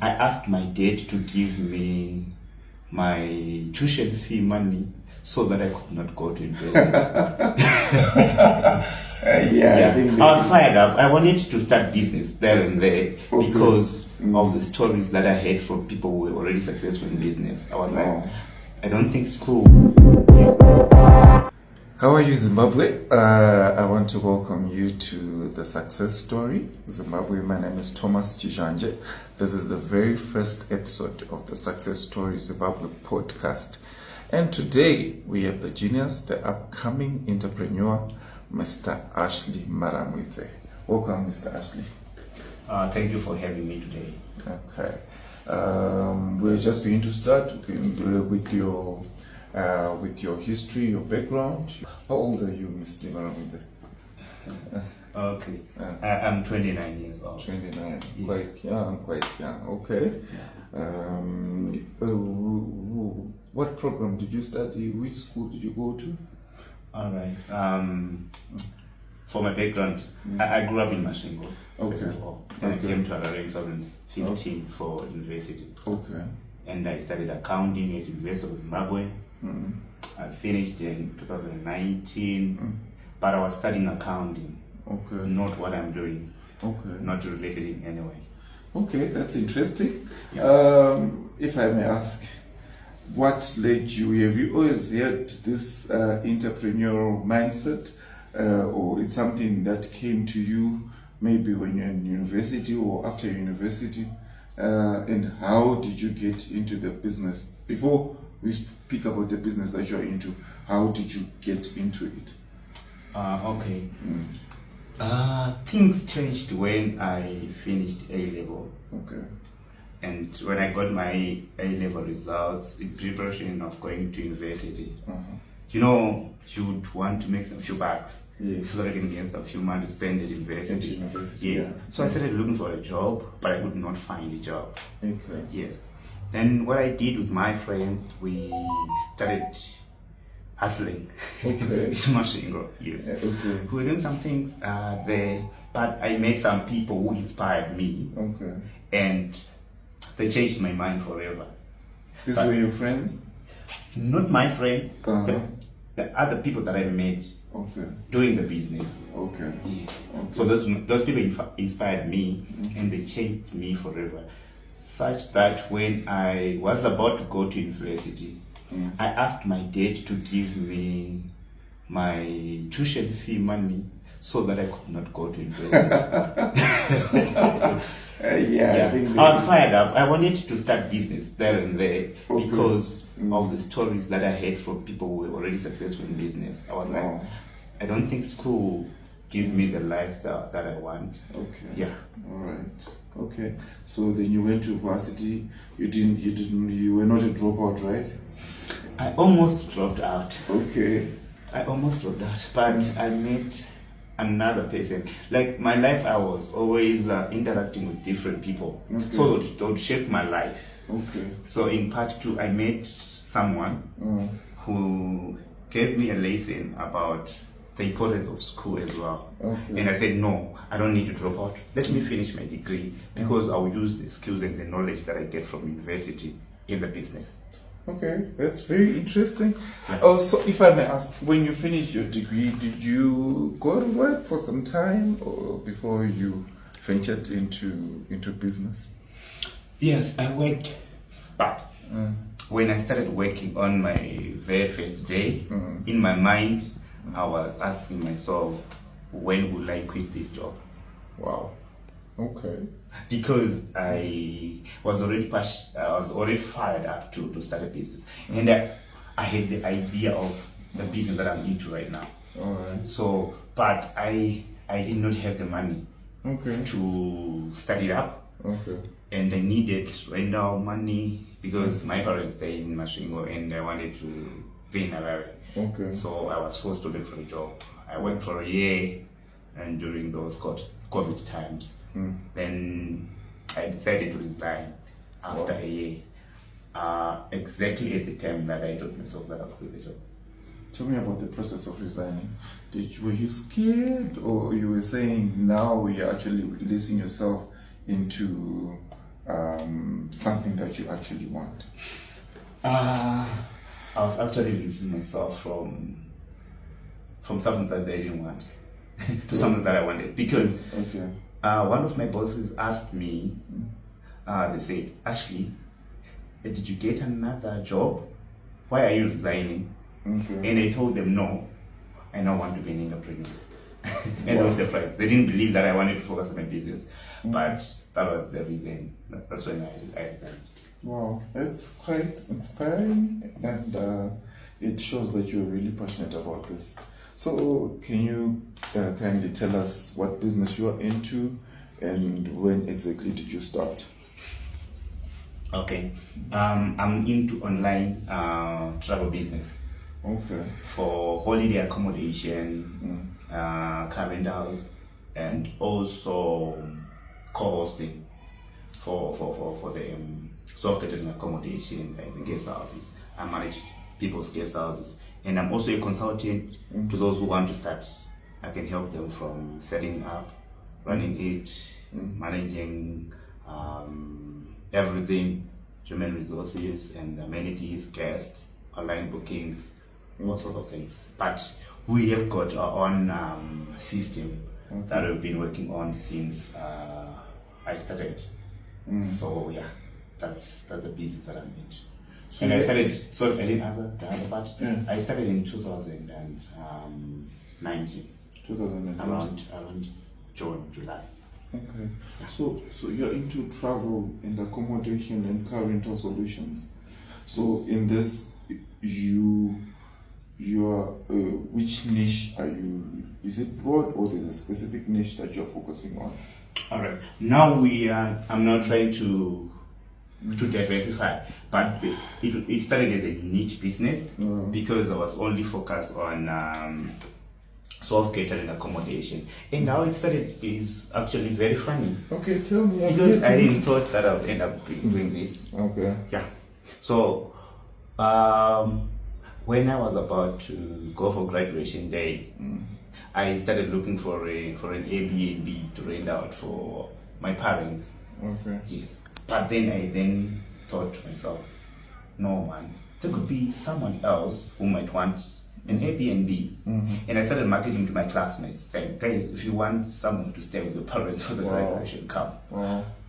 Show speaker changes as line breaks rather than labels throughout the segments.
I asked my dad to give me my tuition fee money so that I could not go to university. I was fired up. I wanted to start business there and there because of the stories that I heard from people who were already successful in business. I was like, I don't think school.
How are you, Zimbabwe? I want to welcome you to the success story, Zimbabwe. My name is Thomas Chijanje. This is the very first episode of the Success Story Zimbabwe podcast. And today we have the genius, the upcoming entrepreneur, Mr. Ashley Maramwidze. Welcome, Mr. Ashley.
Thank you for having me today.
Okay. We're just going to start with your history, your background. How old are you, Mr. Maramwidze?
Okay. I'm 29 years old.
29.
Yes.
Quite young. Okay. What program did you study? Which school did you go to?
All right. For my background, I grew up in Mashingo.
Okay.
Then I came to Harare in 2015 for university.
Okay.
And I studied accounting at University of Zimbabwe. I finished in 2019, but I was studying accounting.
Okay.
Not what I'm doing.
Okay.
Not related in any way.
Okay, that's interesting.
Yeah.
If I may ask, what led you? Have you always had this entrepreneurial mindset, or it's something that came to you maybe when you're in university or after university? And how did you get into the business? Before we speak about the business that you're into, how did you get into it?
Okay. Things changed when I finished A-level.
Okay.
And when I got my A-level results in preparation of going to university, you know, you'd want to make some few bucks.
Yes.
So that I can get a few months to spend at university.
Yeah.
So I started looking for a job, but I could not find a job.
Okay.
Yes. Then what I did with my friends, we started hustling.
Okay.
In Mashingo, yes.
Okay.
We were doing some things there, but I met some people who inspired me.
Okay.
And they changed my mind forever.
These were your friends?
Not my friends,
Uh-huh.
the other people that I met doing the business.
Okay.
Yeah.
Okay.
So those people inspired me, and they changed me forever. Such that when I was about to go to university, I asked my dad to give me my tuition fee money so that I could not go to university. I was fired up. I wanted to start business there and there because of the stories that I heard from people who were already successful in business. I was like, I don't think school gives me the lifestyle that I want.
Okay.
Yeah.
All right. Okay. So then you went to varsity. You were not a dropout, right?
I almost dropped out.
Okay.
I almost dropped out, but I met another person. Like my life, I was always interacting with different people. Okay. So they would shape my life.
Okay.
So in part 2, I met someone who gave me a lesson about the importance of school as well. Okay. And I said, no, I don't need to drop out. Let me finish my degree because I'll use the skills and the knowledge that I get from university in the business.
Okay, that's very interesting. Yeah. So if I may ask, when you finished your degree, did you go to work for some time or before you ventured into business?
Yes, I worked, but when I started working on my very first day, in my mind, I was asking myself, when will I quit this job?
Wow. Okay.
Because I was already fired up to start a business, and I had the idea of the business that I'm into right now.
All right.
So, but I did not have the money.
Okay.
To start it up.
Okay.
And I needed right now money because my parents stay in Mashingo and I wanted to be in Harare.
Okay.
So I was forced to look for a job. I worked for a year, and during those COVID times, then I decided to resign after a year. Exactly at the time that I told myself that I would quit the job.
Tell me about the process of resigning. Were you scared, or you were saying now you're actually releasing yourself into something that you actually want?
I was actually releasing myself from something that I didn't want to something that I wanted, because one of my bosses asked me, they said, Ashley, did you get another job? Why are you resigning? And I told them, no, I don't want to be an entrepreneur. And they were surprised. They didn't believe that I wanted to focus on my business. But that was the reason. That's when I resigned.
Wow, it's quite inspiring, and it shows that you're really passionate about this. So can you kindly tell us what business you are into and when exactly did you start?
Okay, I'm into online travel business.
Okay.
For holiday accommodation, car rentals, and also co-hosting for the self-catering accommodation, like the guest houses. I manage people's guest houses, and I'm also a consultant to those who want to start. I can help them from setting up, running it, managing everything, human resources and amenities, guests, online bookings, all sorts of things. But we have got our own system that we've been working on since I started. So yeah, that's the business that I'm in. So and I started, sorry, I didn't answer the other part. I started in 2019. Around June, July.
Okay. Yeah. So you're into travel and accommodation and car rental solutions. So in this, you are which niche are you? Is it broad or there's a specific niche that you're focusing on?
All right. Now I'm not trying to diversify, but it started as a niche business because I was only focused on self-catering accommodation, and how it started is actually very funny.
Okay, tell me.
Because I didn't thought that I would end up doing this. Okay. Yeah. So when I was about to go for graduation day, I started looking for an Airbnb to rent out for my parents.
Okay.
Yes. But then I thought to myself, no man, there could be someone else who might want an Airbnb. And I started marketing to my classmates, saying, guys, if you want someone to stay with your parents for the graduation, come.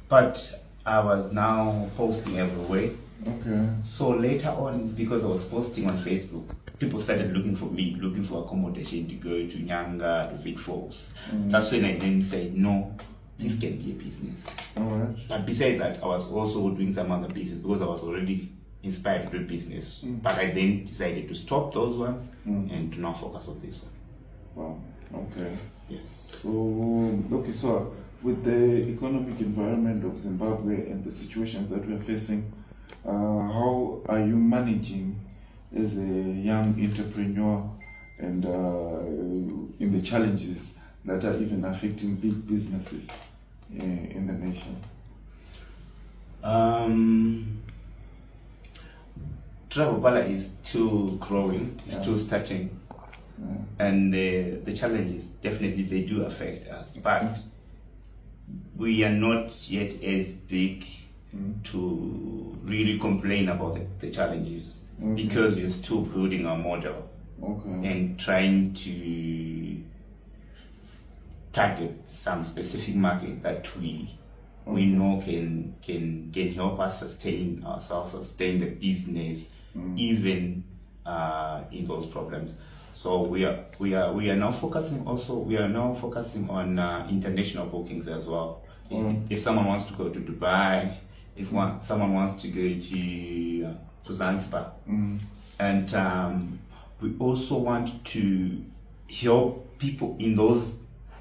But I was now posting everywhere.
Okay.
So later on, because I was posting on Facebook, people started looking for me, looking for accommodation to go to Nyanga, to Vic Falls. That's when I then said, no, this can be a business.
Alright.
But besides that, I was also doing some other business because I was already inspired to do business. But I then decided to stop those ones and to now focus on this one.
Wow. Okay.
Yes.
So with the economic environment of Zimbabwe and the situations that we are facing, how are you managing as a young entrepreneur and in the challenges that are even affecting big businesses in the nation?
Travel Pala is still growing, still starting, and the challenges definitely they do affect us, but we are not yet as big to really complain about the challenges because we're still building our model and trying to target some specific market that we know can help us sustain ourselves, sustain the business, even in those problems. So we are now focusing on international bookings as well. If someone wants to go to Dubai, if someone wants to go to Zanzibar, and we also want to help people in those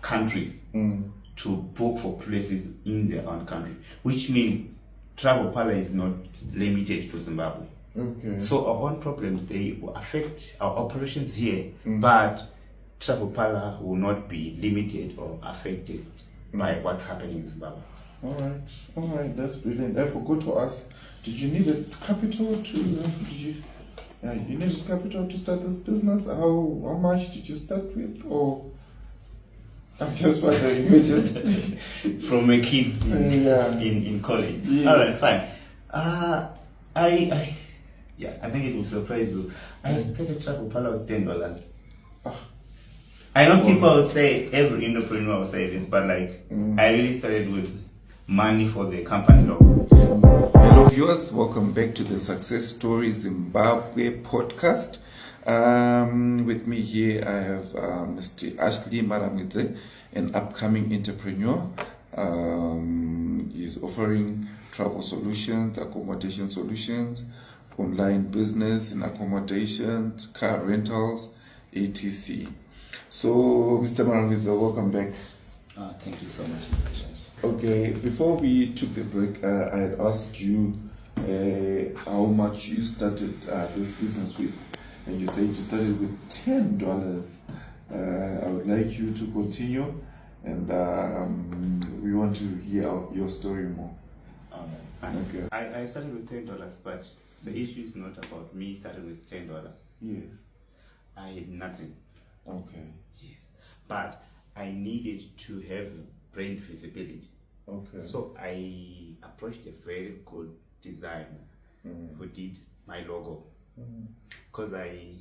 countries to book for places in their own country, which means Travel Pala is not limited to Zimbabwe.
Okay.
So our own problems, they will affect our operations here, but Travel Pala will not be limited or affected by what's happening in Zimbabwe.
All right, that's brilliant. I forgot to ask, did you need a capital you needed capital to start this business? How much did you start with, or? I'm just wondering,
from a kid in college. Yeah. All right, fine. I yeah, I think it will surprise you. I started Travel Pala with $10. I know people will say, every entrepreneur will say this, but like, I really started with money for the company logo.
Hello viewers, welcome back to the Success Story Zimbabwe podcast. With me here I have Mr. Ashley Maramidze, an upcoming entrepreneur. He's offering travel solutions, accommodation solutions, online business in accommodations, car rentals, etc. So, Mr. Maramidze, welcome back.
Thank you so much, Mr. Shash.
Okay, before we took the break, I had asked you how much you started this business with, and you said you started with $10. I would like you to continue, and we want to hear your story more.
Okay. I started with $10, but the issue is not about me starting with $10.
Yes.
I had nothing.
Okay.
Yes. But I needed to have brand visibility.
Okay.
So I approached a very good designer who did my logo. Because I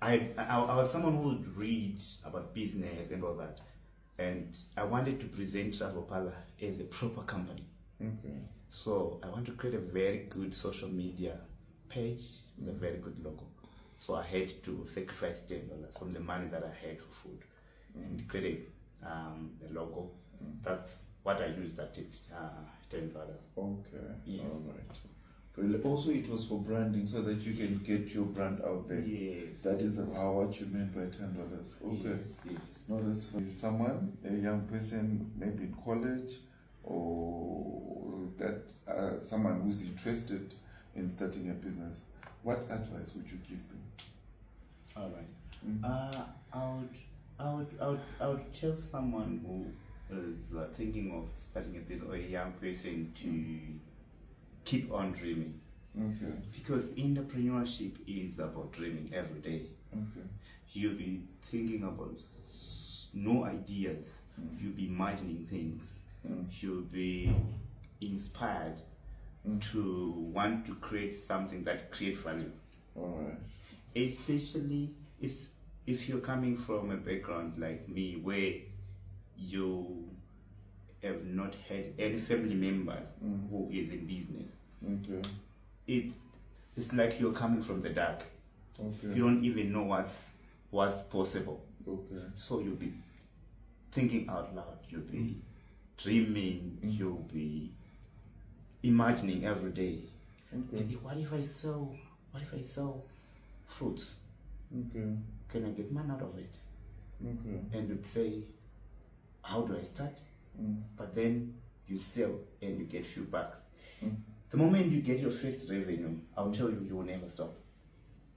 was someone who would read about business and all that. And I wanted to present Travel Pala as a proper company.
Okay.
So I want to create a very good social media page with a very good logo. So I had to sacrifice $10 from the money that I had for food and create a logo. That's what I used at it, $10.
Okay.
Yes.
All right. But also, it was for branding, so that you can get your brand out there.
Yes.
That is what you meant by $10. Okay.
Yes.
No, that's fine. Is someone, a young person, maybe in college, or that someone who's interested in starting a business, what advice would you give them?
All right. I would tell someone who is thinking of starting a business, or a young person, to keep on dreaming.
Okay.
Because entrepreneurship is about dreaming every day.
Okay.
You'll be thinking about new ideas. You'll be imagining things. You'll be inspired to want to create something that creates value.
All right.
Especially if you're coming from a background like me, where you have not had any family members who is in business.
Okay.
It's like you're coming from the dark.
Okay.
You don't even know what's possible.
Okay.
So you'll be thinking out loud. You'll be dreaming. You'll be imagining every day.
Okay.
What if I sell fruits?
Okay.
Can I get money out of it?
Okay.
And you'd say, how do I start? But then you sell and you get few bucks. The moment you get your first revenue, I'll tell you, you will never stop.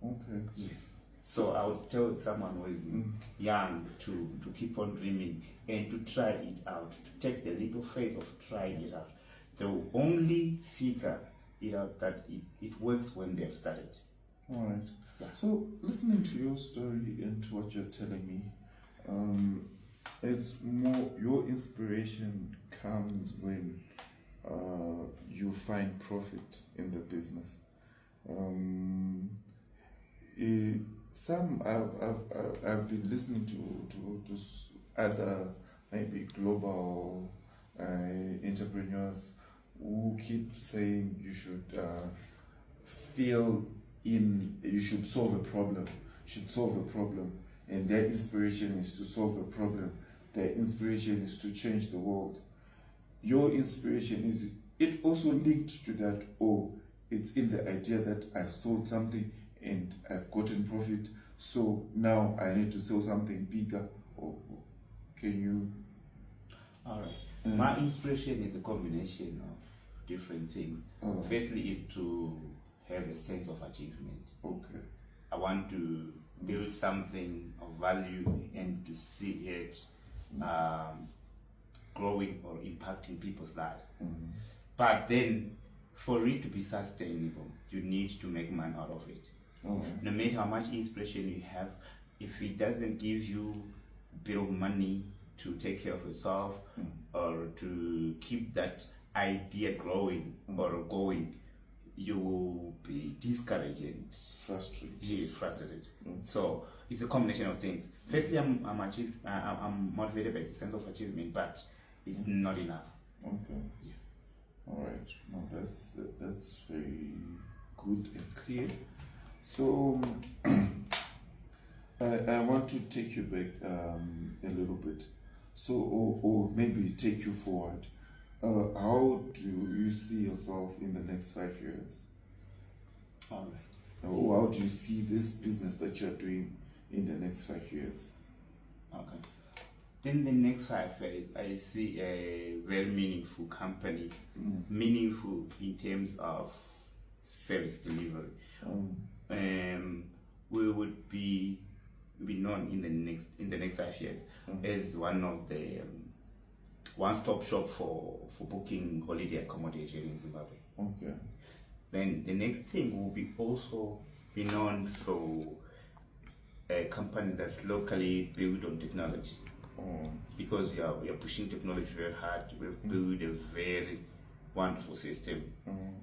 Okay.
Yes. So I would tell someone who is young to keep on dreaming and to try it out, to take the leap of faith of trying it out. They will only figure it out that it works when they've started.
All right.
Yeah.
So, listening to your story and to what you're telling me, it's more your inspiration comes when you find profit in the business. Some I've been listening to other maybe global entrepreneurs who keep saying you should you should solve a problem, and their inspiration is to solve a problem. Their inspiration is to change the world. Your inspiration, is it also linked to that, or it's in the idea that I've sold something and I've gotten profit, so now I need to sell something bigger? Or can you?
All right. My inspiration is a combination of different things. Firstly, is to have a sense of achievement.
Okay.
I want to build something of value and to see it growing or impacting people's lives. But then, for it to be sustainable, you need to make money out of it. No matter how much inspiration you have, if it doesn't give you a bit of money to take care of yourself or to keep that idea growing or going, you will be discouraged and
frustrated.
Yes, frustrated. So it's a combination of things. Firstly, I'm motivated by the sense of achievement, but it's not enough.
Okay.
Yes.
All right. No, that's very good and clear. So I want to take you back a little bit. So, or maybe take you forward. How do you see yourself in the next 5 years?
All right.
Or how do you see this business that you're doing in the next 5 years?
Okay. In the next 5 years, I see a very meaningful company, meaningful in terms of service delivery. We would be known in the next 5 years as one of the one-stop shop for booking holiday accommodation in Zimbabwe.
Okay.
Then the next thing will be also be known for a company that's locally built on technology. Because we are pushing technology very hard. We've built a very wonderful system.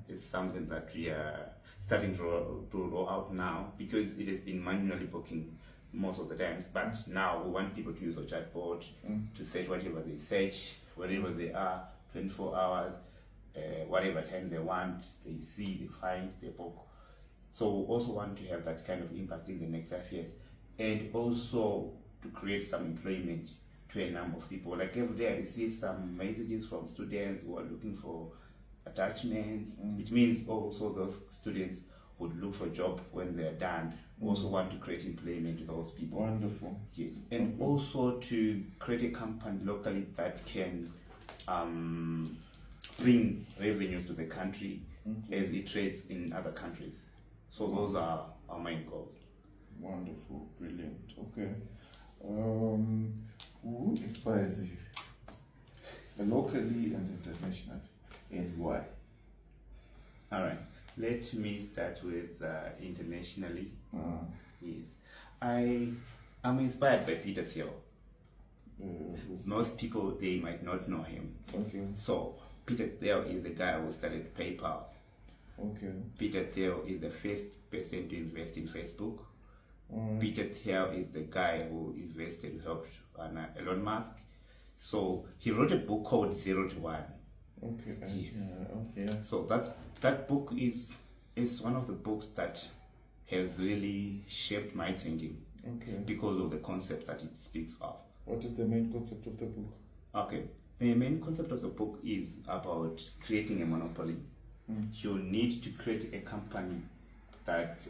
It's something that we are starting to roll out now, because it has been manually booking most of the times, but now we want people to use a chatbot to search whatever they search, wherever they are, 24 hours, whatever time they want, they see, they find, they book. So we also want to have that kind of impact in the next 5 years, and also to create some employment to a number of people. Like every day I receive some messages from students who are looking for attachments, which means also those students would look for a job when they're done. Also want to create employment to those people.
Wonderful.
Yes, and also to create a company locally that can bring revenues to the country as it trades in other countries. So those are our main goals.
Wonderful, brilliant. Okay. Who inspires you? Locally and internationally, and why?
All right. Let me start with internationally. Yes, I am inspired by Peter Thiel. Most people, they might not know him.
Okay.
So Peter Thiel is the guy who started PayPal.
Okay.
Peter Thiel is the first person to invest in Facebook. Peter Thiel is the guy who invested, who helped Elon Musk. So he wrote a book called 0 to 1.
Okay.
Yes.
Okay.
So that book is one of the books that has really shaped my thinking.
Okay.
Because of the concept that it speaks of.
What is the main concept of the book?
Okay. The main concept of the book is about creating a monopoly. You need to create a company that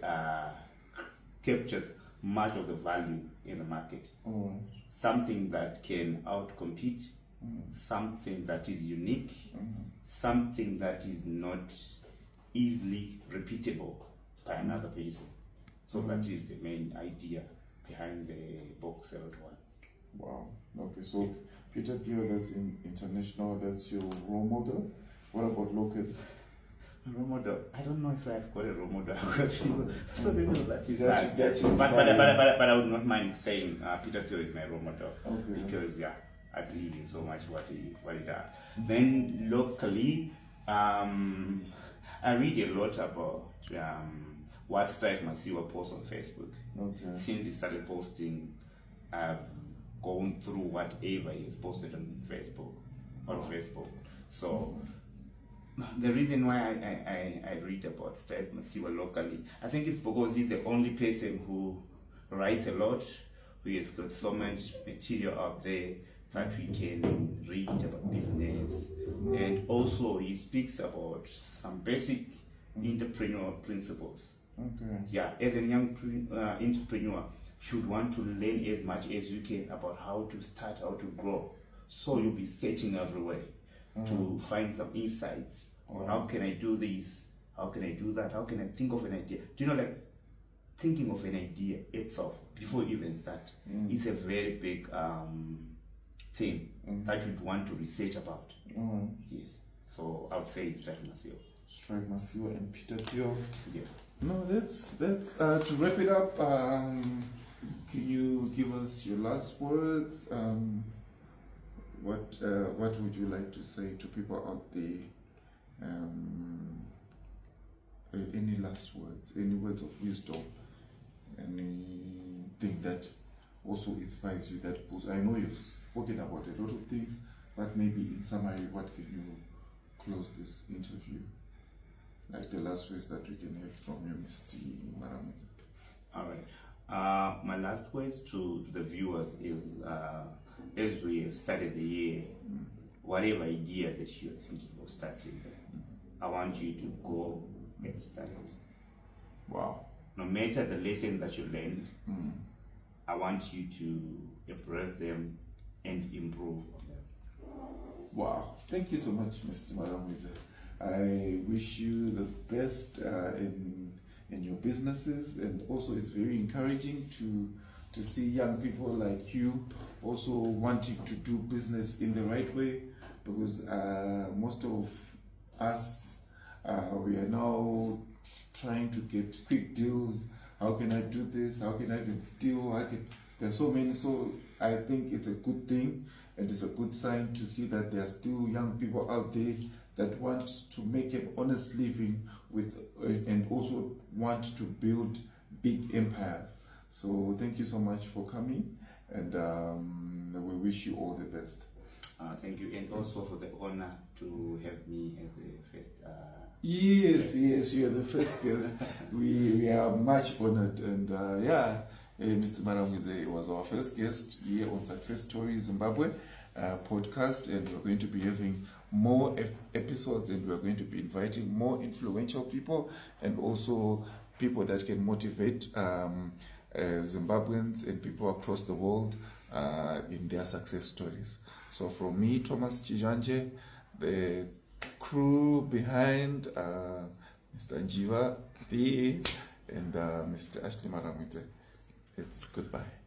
captures much of the value in the market. Something that can outcompete, something that is unique, something that is not easily repeatable by another person. So that is the main idea behind the book 0 to 1.
Wow. Okay, so yes. Peter Thiel, that's international, that's your role model. What about local?
Role model. I don't know if I've got a role model. I've got so many people that is
but
I would not mind saying Peter Thiel is my role model.
Okay.
Because I believe in so much what he does. Then locally, I read a lot about what Strive Masiwa posts on Facebook.
Okay.
Since he started posting, I've gone through whatever he has posted on Facebook. So the reason why I read about Strive Masiwa locally, I think it's because he's the only person who writes a lot, who has got so much material out there that we can read about business, and also he speaks about some basic entrepreneurial principles.
Okay.
Yeah, as a young entrepreneur, you should want to learn as much as you can about how to start, how to grow. So you'll be searching everywhere to find some insights on how can I do this, how can I do that, how can I think of an idea. Do you know, like, thinking of an idea itself before you even start is a very big thing that you'd want to research about. Yes. So I would say it's Strive Masiwa.
Strive Masiwa and Peter Thiel.
Yes.
No, that's to wrap it up. Can you give us your last words? what would you like to say to people out there? Any last words, any words of wisdom, anything that also inspires you, that boosts? I know you've spoken about a lot of things, but maybe in summary, what can you close this interview? Like the last words that we can have from you, Mr. Maramwidze.
All right. My last words to the viewers is, as we have started the year, whatever idea that you're thinking of starting, I want you to go and start it.
Wow.
No matter the lesson that you learned, I want you to embrace them and improve on them.
Wow. Thank you so much, Mr. Maramwidze. I wish you the best in your businesses, and also it's very encouraging to see young people like you also wanting to do business in the right way, because most of us we are now trying to get quick deals. How can I do this? How can I even steal? There's so many. So I think it's a good thing, and it's a good sign to see that there are still young people out there that want to make an honest living with, and also want to build big empires. So thank you so much for coming, and we wish you all the best.
Thank you, and also for the honor to have me as the first.
Yes, you are the first guest. we are much honored, and Mr. Maramwidze was our first guest here on Success Stories Zimbabwe podcast, and we're going to be having more episodes, and we're going to be inviting more influential people, and also people that can motivate Zimbabweans and people across the world in their success stories. So from me, Thomas Chijanje, the crew behind Mr. Njiva, and Mr. Ashley Maramwidze, it's goodbye.